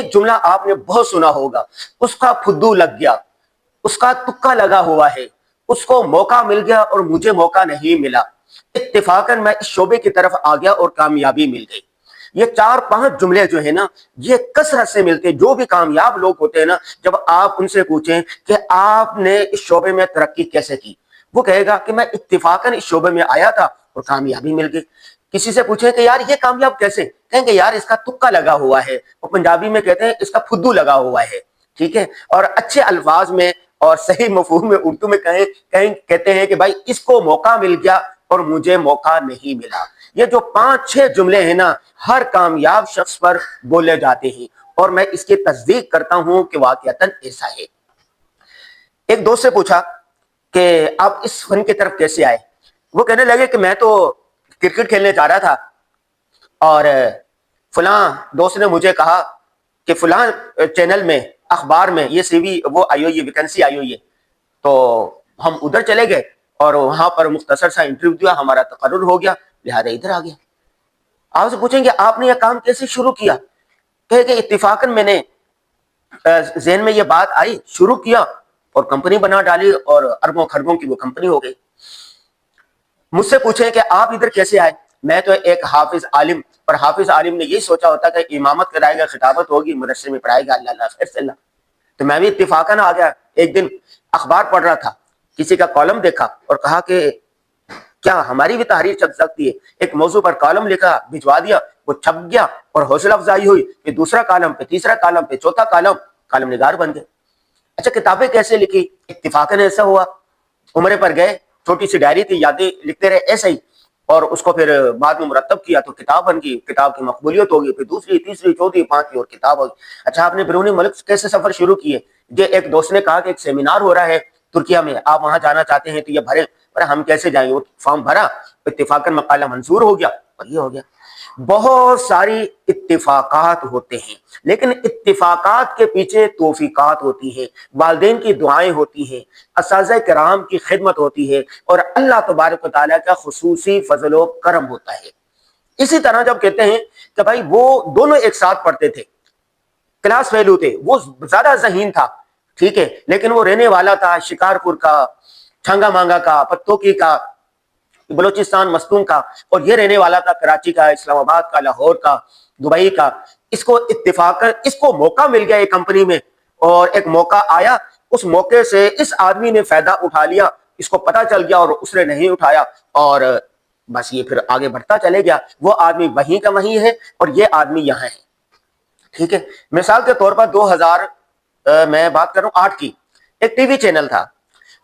ایک جملہ آپ نے بہت سنا ہوگا، اس کا پھدو لگ گیا، اس کا تکا لگا ہوا ہے، اس کو موقع مل گیا اور مجھے موقع نہیں ملا، اتفاقاً میں اس شعبے کی طرف آ گیا اور کامیابی مل گئی۔ یہ 4-5 جملے جو ہے نا، یہ کثرت سے ملتے ہیں۔ جو بھی کامیاب لوگ ہوتے ہیں نا، جب آپ ان سے پوچھیں کہ آپ نے اس شعبے میں ترقی کیسے کی، وہ کہے گا کہ میں اتفاقاً اس شعبے میں آیا تھا اور کامیابی مل گئی۔ کسی سے پوچھیں کہ یار یہ کامیاب کیسے، کہیں گے یار اس کا تکا لگا ہوا ہے، اور پنجابی میں کہتے ہیں اس کا پھدو لگا ہوا ہے، ٹھیک ہے۔ اور اچھے الفاظ میں اور صحیح مفہوم میں اردو میں کہتے ہیں کہ بھائی اس کو موقع مل گیا اور مجھے موقع نہیں ملا۔ یہ جو 5-6 جملے ہیں نا، ہر کامیاب شخص پر بولے جاتے ہیں، اور میں اس کی تصدیق کرتا ہوں کہ واقعتاً ایسا ہے۔ ایک دوست سے پوچھا کہ آپ اس فن کی طرف کیسے آئے؟ وہ کہنے لگے کہ میں تو کرکٹ کھیلنے جا رہا تھا، اور فلاں دوست نے مجھے کہا کہ فلاں چینل میں، اخبار میں یہ سی وی وہ آئی ہوئی ہے، ویکنسی آئی ہوئی ہے، تو ہم ادھر چلے گئے اور وہاں پر مختصر سا انٹرویو دیا، ہمارا تقرر ہو گیا، لہذا ادھر آ گیا۔ آپ سے پوچھیں گے آپ نے یہ کام کیسے شروع کیا؟ کہ اتفاقاً میں نے ذہن میں یہ بات آئی، شروع کیا اور کمپنی بنا ڈالی، اور اربوں خربوں کی وہ کمپنی ہو گئی۔ مجھ سے پوچھیں کہ آپ ادھر کیسے آئے؟ میں تو ایک حافظ عالم، اور حافظ عالم نے یہی سوچا ہوتا کہ امامت کرائے گا، خطابت ہوگی، مدرسے میں پڑھائے گا، اللہ اللہ خیر سے اللہ۔ تو میں بھی اتفاقاً آ گیا۔ ایک دن اخبار پڑھ رہا تھا، کسی کا کالم دیکھا اور کہا کہ کیا ہماری بھی تحریر چھپ سکتی ہے؟ ایک موضوع پر کالم لکھا، بھجوا دیا، وہ چھپ گیا، اور حوصلہ افزائی ہوئی کہ دوسرا کالم پہ، تیسرا کالم پہ، چوتھا کالم نگار بن گئے۔ اچھا کتابیں کیسے لکھی؟ اتفاقاً ایسا ہوا، عمرے پر گئے، چھوٹی سی ڈائری تھی، یادیں لکھتے رہے ایسے ہی، اور اس کو پھر بعد میں مرتب کیا تو کتاب بن گئی، کتاب کی مقبولیت ہوگی، پھر دوسری، تیسری، چوتھی، پانچویں اور کتاب ہوگی۔ اچھا آپ نے بیرون ملک کیسے سفر شروع کیے؟ یہ ایک دوست نے کہا کہ ایک سیمینار ہو رہا ہے ترکیہ میں، آپ وہاں جانا چاہتے ہیں تو یہ بھریں۔ پر ہم کیسے جائیں؟ وہ فارم بھرا، اتفاقاً مقالہ منظور ہو گیا، اور یہ ہو گیا۔ بہت ساری اتفاقات ہوتے ہیں، لیکن اتفاقات کے پیچھے توفیقات ہوتی ہیں، والدین کی دعائیں ہوتی ہیں، اساتذہ کرام کی خدمت ہوتی ہے، اور اللہ تبارک و تعالیٰ کا خصوصی فضل و کرم ہوتا ہے۔ اسی طرح جب کہتے ہیں کہ بھائی وہ دونوں ایک ساتھ پڑھتے تھے، کلاس فیلو تھے، وہ زیادہ ذہین تھا، ٹھیک ہے، لیکن وہ رہنے والا تھا شکارپور کا، چھنگا مانگا کا، پتوکی کا، بلوچستان مستون کا، اور یہ رہنے والا تھا کراچی کا، اسلام آباد کا، لاہور کا، دبئی کا۔ اس کو اتفاق، اس کو موقع مل گیا ایک کمپنی میں، اور ایک موقع آیا، اس موقع سے اس آدمی نے فائدہ اٹھا لیا، اس کو پتہ چل گیا اور اس نے نہیں اٹھایا، اور بس یہ پھر آگے بڑھتا چلے گیا۔ وہ آدمی وہیں کا وہیں ہے اور یہ آدمی یہاں ہے، ٹھیک ہے۔ مثال کے طور پر 2000 میں بات کروں 8 کی، ایک ٹی وی چینل تھا،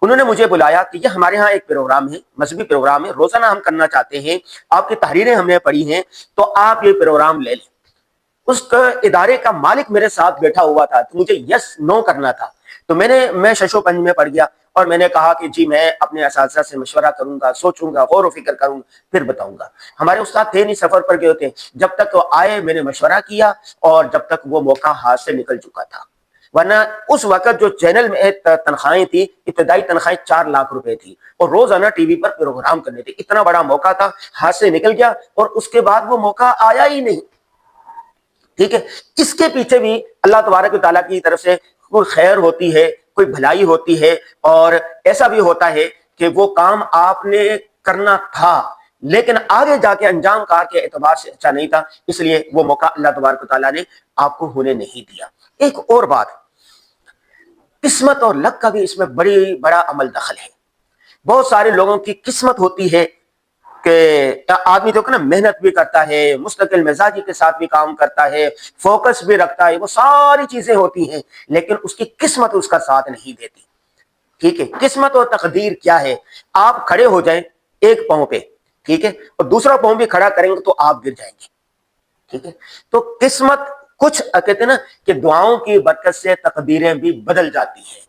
انہوں نے مجھے بلایا کہ یہ ہمارے ہاں ایک پروگرام ہے، مذہبی پروگرام ہے، روزانہ ہم کرنا چاہتے ہیں، آپ کی تحریریں ہم نے پڑھی ہیں تو آپ یہ پروگرام لے لیں۔ اس ادارے کا مالک میرے ساتھ بیٹھا ہوا تھا، تو مجھے یس نو کرنا تھا، تو میں ششو پنج میں پڑ گیا، اور میں نے کہا کہ جی میں اپنے اساتذہ سے مشورہ کروں گا، سوچوں گا، غور و فکر کروں گا، پھر بتاؤں گا۔ ہمارے استاد تھے نہیں، سفر پر گئے ہوتے، جب تک وہ آئے میں نے مشورہ کیا، اور جب تک وہ موقع ہاتھ سے نکل چکا تھا۔ ورنہ اس وقت جو چینل میں تنخواہیں تھی، ابتدائی تنخواہیں 4 لاکھ روپے تھی، اور روزانہ ٹی وی پر پروگرام کرنے تھے۔ اتنا بڑا موقع تھا، ہاتھ سے نکل گیا، اور اس کے بعد وہ موقع آیا ہی نہیں، ٹھیک ہے۔ اس کے پیچھے بھی اللہ تبارک و تعالیٰ کی طرف سے کوئی خیر ہوتی ہے، کوئی بھلائی ہوتی ہے، اور ایسا بھی ہوتا ہے کہ وہ کام آپ نے کرنا تھا لیکن آگے جا کے انجام کار کے اعتبار سے اچھا نہیں تھا، اس لیے وہ موقع اللہ تبارک و تعالیٰ نے آپ کو ہونے نہیں دیا۔ ایک اور بات، قسمت اور لک کا بھی اس میں بڑا عمل دخل ہے۔ بہت سارے لوگوں کی قسمت ہوتی ہے کہ آدمی تو نا محنت بھی کرتا ہے، مستقل مزاجی کے ساتھ بھی کام کرتا ہے، فوکس بھی رکھتا ہے، وہ ساری چیزیں ہوتی ہیں، لیکن اس کی قسمت اس کا ساتھ نہیں دیتی، ٹھیک ہے۔ قسمت اور تقدیر کیا ہے؟ آپ کھڑے ہو جائیں ایک پاؤں پہ، ٹھیک ہے، اور دوسرا پاؤں بھی کھڑا کریں گے تو آپ گر جائیں گے، ٹھیک ہے۔ تو قسمت کچھ کہتے ہیں نا کہ دعاؤں کی برکت سے تقدیریں بھی بدل جاتی ہیں۔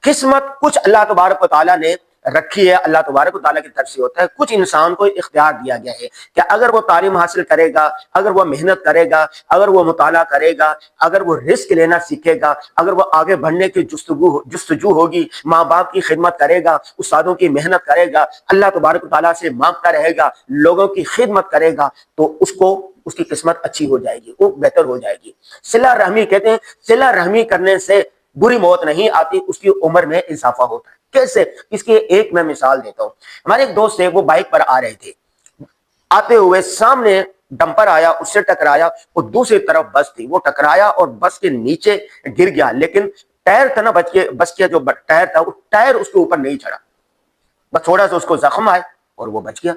قسمت کچھ اللہ تبارک و تعالیٰ نے رکھی ہے، اللہ تبارک و تعالیٰ کی طرف سے ہوتا ہے، کچھ انسان کو اختیار دیا گیا ہے کہ اگر وہ تعلیم حاصل کرے گا، اگر وہ محنت کرے گا، اگر وہ مطالعہ کرے گا، اگر وہ رزق لینا سیکھے گا، اگر وہ آگے بڑھنے کی جستجو ہوگی، ماں باپ کی خدمت کرے گا، استادوں کی محنت کرے گا، اللہ تبارک و تعالیٰ سے مانگتا رہے گا، لوگوں کی خدمت کرے گا، تو اس کو اس کی قسمت اچھی ہو جائے گی, وہ بہتر ہو جائے گی. صلہ رحمی کہتے ہیں صلہ رحمی کرنے سے بری موت نہیں آتی, اس کی عمر میں اضافہ ہوتا ہے. کیسے؟ اس کی ایک میں مثال دیتا ہوں. ہمارے ایک دوست ہے, وہ بائک پر آ رہے تھے, آتے ہوئے سامنے ڈمپر آیا, اس سے ٹکرایا, اور دوسری طرف بس تھی, وہ ٹکرایا اور بس کے نیچے گر گیا, لیکن ٹائر تھا نا بس کا جو ٹائر تھا, وہ ٹائر اس کے اوپر نہیں چڑھا, بس تھوڑا سا اس کو زخم آئے اور وہ بچ گیا.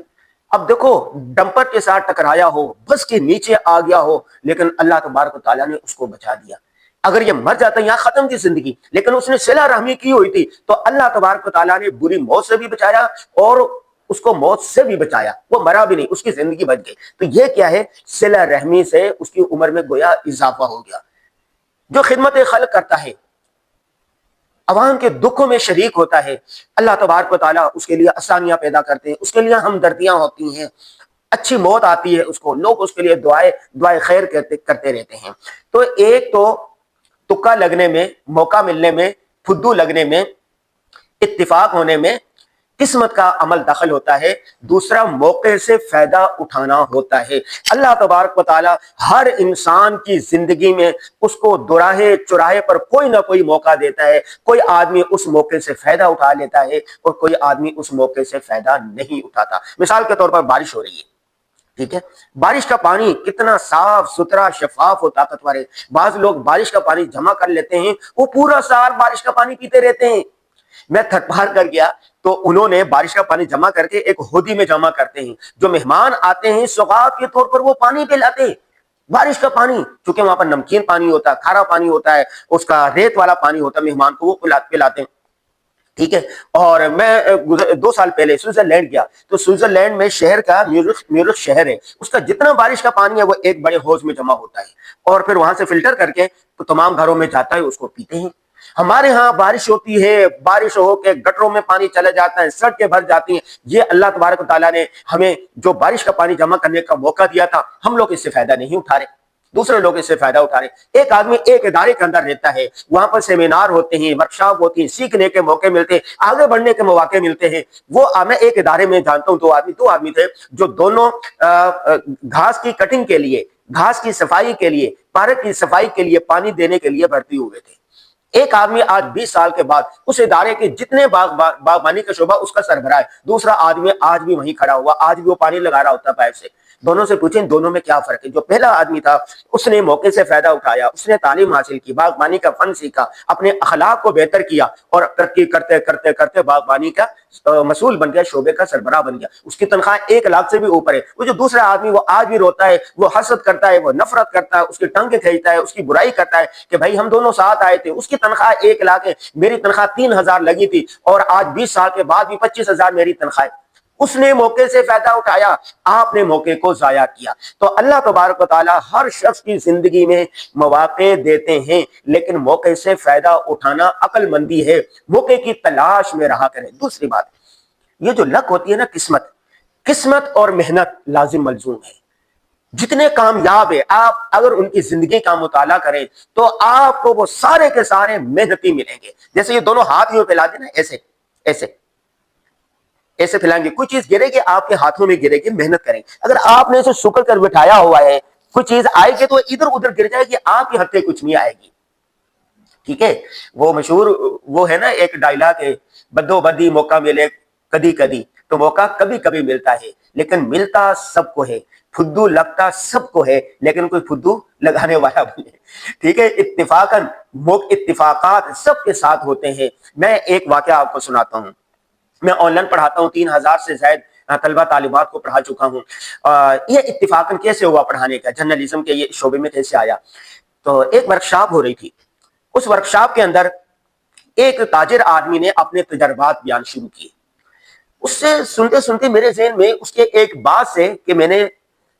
اب دیکھو, ڈمپر کے ساتھ ٹکرایا ہو, بس کے نیچے آ گیا ہو, لیکن اللہ تبارک و تعالیٰ نے اس کو بچا دیا. اگر یہ مر جاتا یہاں ختم تھی زندگی, لیکن اس نے صلہ رحمی کی ہوئی تھی, تو اللہ تبارک و تعالیٰ نے بری موت سے بھی بچایا اور اس کو موت سے بھی بچایا, وہ مرا بھی نہیں, اس کی زندگی بچ گئی. تو یہ کیا ہے؟ صلہ رحمی سے اس کی عمر میں گویا اضافہ ہو گیا. جو خدمت خلق کرتا ہے, عوام کے دکھوں میں شریک ہوتا ہے, اللہ تبارک و تعالیٰ اس کے لیے آسانیاں پیدا کرتے ہیں, اس کے لیے ہمدردیاں ہوتی ہیں, اچھی موت آتی ہے اس کو, لوگ اس کے لیے دعائے خیر کرتے رہتے ہیں. تو ایک تو تکا لگنے میں, موقع ملنے میں, پھدو لگنے میں, اتفاق ہونے میں قسمت کا عمل دخل ہوتا ہے. دوسرا موقع سے فائدہ اٹھانا ہوتا ہے. اللہ تبارک و تعالی ہر انسان کی زندگی میں اس کو دوراہے چوراہے پر کوئی نہ کوئی موقع دیتا ہے. کوئی آدمی اس موقع سے فائدہ اٹھا لیتا ہے اور کوئی آدمی اس موقع سے فائدہ نہیں اٹھاتا. مثال کے طور پر بارش ہو رہی ہے, ٹھیک ہے, بارش کا پانی کتنا صاف ستھرا شفاف اور طاقتور ہے. بعض لوگ بارش کا پانی جمع کر لیتے ہیں, وہ پورا سال بارش کا پانی پیتے رہتے ہیں. میں تھک پار کر گیا تو انہوں نے بارش کا پانی جمع کر کے ایک ہودی میں جمع کرتے ہیں. جو مہمان آتے ہیں سوغات کے طور پر وہ پانی پلاتے ہیں, بارش کا پانی, چونکہ وہاں پر نمکین پانی ہوتا ہے, کھارا پانی ہوتا ہے, اس کا ریت والا پانی ہوتا ہے, مہمان کو وہ پلاتے ہیں. ٹھیک ہے. اور میں 2 سال پہلے سوئٹزرلینڈ گیا, تو سوئٹزرلینڈ میں شہر کا میورخ شہر ہے, اس کا جتنا بارش کا پانی ہے وہ ایک بڑے حوض میں جمع ہوتا ہے, اور پھر وہاں سے فلٹر کر کے تو تمام گھروں میں جاتا ہے, اس کو پیتے ہیں. ہمارے ہاں بارش ہوتی ہے, بارش ہو کے گٹروں میں پانی چلا جاتا ہے, سڑکیں بھر جاتی ہیں. یہ اللہ تبارک و تعالیٰ نے ہمیں جو بارش کا پانی جمع کرنے کا موقع دیا تھا, ہم لوگ اس سے فائدہ نہیں اٹھا رہے, دوسرے لوگ اس سے فائدہ اٹھا رہے. ایک آدمی ایک ادارے کے اندر رہتا ہے, وہاں پر سیمینار ہوتے ہیں, ورکشاپ ہوتی ہیں, سیکھنے کے موقع ملتے ہیں, آگے بڑھنے کے مواقع ملتے ہیں. وہ میں ایک ادارے میں جانتا ہوں, دو آدمی تھے جو دونوں گھاس کی کٹنگ کے لیے, گھاس کی صفائی کے لیے, پارک کی صفائی کے لیے, پانی دینے کے لیے بھرتی ہوئے تھے. ایک آدمی آج 20 سال کے بعد اس ادارے کے جتنے باغبانی کا شعبہ اس کا سربراہ ہے, دوسرا آدمی آج بھی وہیں کھڑا ہوا, آج بھی وہ پانی لگا رہا ہوتا پائپ سے. دونوں سے پوچھیں دونوں میں کیا فرق ہے؟ جو پہلا آدمی تھا اس نے موقع سے فائدہ اٹھایا, اس نے تعلیم حاصل کی, باغبانی کا فن سیکھا, اپنے اخلاق کو بہتر کیا, اور ترقی کرتے کرتے کرتے باغبانی کا مسئول بن گیا, شعبے کا سربراہ بن گیا. اس کی تنخواہ 1 لاکھ سے بھی اوپر ہے. وہ جو دوسرا آدمی وہ آج بھی روتا ہے, وہ حسد کرتا ہے, وہ نفرت کرتا ہے, اس کی ٹنگ کھینچتا ہے, اس کی برائی کرتا ہے کہ بھائی ہم دونوں ساتھ آئے تھے, اس کی تنخواہ 1 لاکھ ہے, میری تنخواہ 3000 لگی تھی, اور آج 20 سال کے بعد بھی 25,000 میری تنخواہ ہے. اس نے موقع سے فائدہ اٹھایا, آپ نے موقع کو ضائع کیا. تو اللہ تبارک و تعالی ہر شخص کی زندگی میں مواقع دیتے ہیں, لیکن موقع سے فائدہ اٹھانا عقل مندی ہے, موقع کی تلاش میں رہا کریں. دوسری بات, یہ جو لک ہوتی ہے نا, قسمت اور محنت لازم ملزوم ہے. جتنے کامیاب ہے, آپ اگر ان کی زندگی کا مطالعہ کریں تو آپ کو وہ سارے کے سارے محنتی ملیں گے. جیسے یہ دونوں ہاتھ یوں پھیلا دیں نا, ایسے ایسے ایسے پھیلائیں گے, کوئی چیز گرے گی آپ کے ہاتھوں میں گرے گی, محنت کریں. اگر آپ نے اسے شکر کر بٹھایا ہوا ہے, کوئی چیز آئے گی تو ادھر ادھر گر جائے گی, آپ کے ہاتھ کچھ نہیں آئے گی. ٹھیک ہے. وہ مشہور وہ ہے نا ایک ڈائلاگ ہے, بدو بدی موقع ملے کدی کدی, تو موقع کبھی کبھی ملتا ہے, لیکن ملتا سب کو ہے. پھدو لگتا سب کو ہے, لیکن کوئی پھدو لگانے والا بنے. ٹھیک ہے. اتفاقات سب کے ساتھ ہوتے ہیں. میں ایک واقعہ آپ کو سناتا ہوں. میں آن لائن پڑھاتا ہوں, 3000 سے زائد طلبہ طالبات کو پڑھا چکا ہوں. یہ اتفاقاً کیسے ہوا پڑھانے کا, جرنلزم کے یہ شعبے میں کیسے آیا. تو ایک ورکشاپ ہو رہی تھی, اس ورکشاپ کے اندر ایک تاجر آدمی نے اپنے تجربات بیان شروع کیے. اس سے سنتے سنتے میرے ذہن میں اس کے ایک بات سے کہ میں نے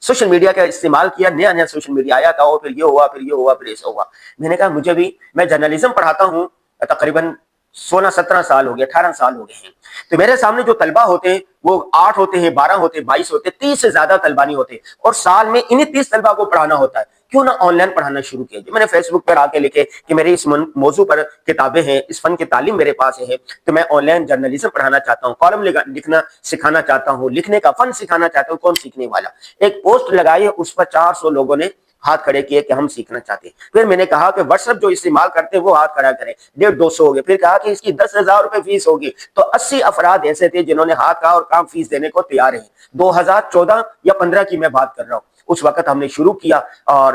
سوشل میڈیا کا استعمال کیا, نیا نیا سوشل میڈیا آیا تھا, اور پھر یہ ہوا, پھر یہ ہوا, پھر ایسا ہوا. میں نے کہا مجھے بھی, میں جرنلزم پڑھاتا ہوں, تقریباً 16-17 سال ہو گئے, 18 سال ہو گئے ہیں. تو میرے سامنے جو طلبہ ہوتے ہیں وہ 8 ہوتے ہیں, 12 ہوتے ہیں, 22 ہوتے ہیں, 30 سے زیادہ طلبہ نہیں ہوتے, اور سال میں انہیں 30 طلبہ کو پڑھانا ہوتا ہے. کیوں نہ آن لائن پڑھانا شروع کیا جائے. میں نے فیس بک پر آ کے لکھے کہ میری اس موضوع پر کتابیں ہیں, اس فن کی تعلیم میرے پاس ہے, تو میں آن لائن جرنلزم پڑھانا چاہتا ہوں, کالم لکھنا سکھانا چاہتا ہوں, لکھنے کا فن سکھانا چاہتا ہوں. کون سیکھنے والا؟ ایک پوسٹ لگائی, اس پر 400 لوگوں نے ہاتھ کھڑے کیے کہ ہم سیکھنا چاہتے ہیں. پھر میں نے کہا کہ واٹس ایپ جو استعمال کرتے ہیں وہ ہاتھ کھڑا کریں, 150-200 ہو گئے. پھر کہا کہ اس کی 10,000 روپے فیس ہوگی, تو 80 افراد ایسے تھے جنہوں نے ہاتھ کہا اور کام فیس دینے کو تیار ہیں. 2014 یا 15 کی میں بات کر رہا ہوں. اس وقت ہم نے شروع کیا اور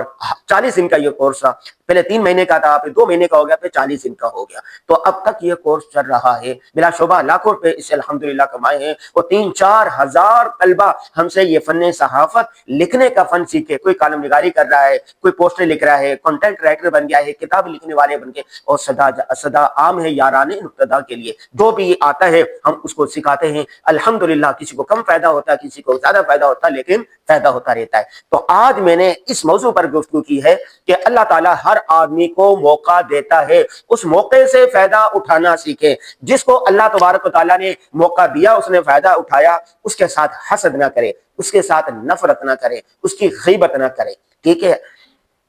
40 دن کا یہ کورس تھا. پہلے 3 مہینے کا تھا, پھر 2 مہینے کا ہو گیا, پھر 40 دن کا ہو گیا. تو اب تک یہ کورس چل رہا ہے. بلا شبہ لاکھوں روپے اس سے الحمدللہ کمائے ہیں. وہ 3-4 ہزار طلبہ ہم سے یہ فن صحافت لکھنے کا فن سیکھے. کوئی کالم نگاری کر رہا ہے, کوئی پوسٹر لکھ رہا ہے, کنٹینٹ رائٹر بن گیا ہے, کتاب لکھنے والے بن گئے. اور صدا عام ہے یاران ابتدا کے لیے, جو بھی آتا ہے ہم اس کو سکھاتے ہیں. الحمدللہ کسی کو کم فائدہ ہوتا ہے, کسی کو زیادہ فائدہ ہوتا ہے, لیکن فائدہ ہوتا رہتا ہے. تو آج میں نے اس موضوع پر گفتگو کی ہے کہ اللہ تعالیٰ ہر آدمی کو موقع دیتا ہے, اس موقع سے فائدہ اٹھانا سیکھے. جس کو اللہ تبارک و تعالیٰ نے موقع دیا, اس نے فائدہ اٹھایا, اس کے ساتھ حسد نہ کرے, اس کے ساتھ نفرت نہ کرے, اس کی غیبت نہ کرے. ٹھیک ہے,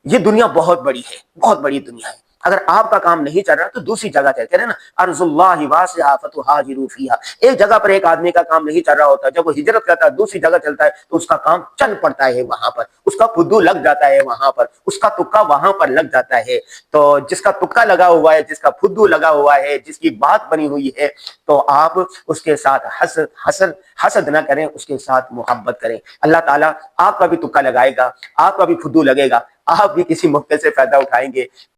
یہ دنیا بہت بڑی ہے, بہت بڑی دنیا ہے. اگر آپ کا کام نہیں چل رہا تو دوسری جگہ چل کے نا, ارض اللہ واسعہ فتہاجروا فیہا. ایک جگہ پر ایک آدمی کا کام نہیں چل رہا ہوتا, جب وہ ہجرت کرتا ہے دوسری جگہ چلتا ہے تو اس کا کام چل پڑتا ہے وہاں پر, اس کا فدو لگ جاتا ہے وہاں پر, اس کا تکا وہاں پر لگ جاتا ہے. تو جس کا تکا لگا ہوا ہے, جس کا فدو لگا ہوا ہے, جس کی بات بنی ہوئی ہے, تو آپ اس کے ساتھ حسد نہ کریں, اس کے ساتھ محبت کریں. اللہ تعالیٰ آپ کا بھی تکا لگائے گا, آپ کا بھی فدو لگے گا, آپ بھی کسی موقع سے فائدہ اٹھائیں گے.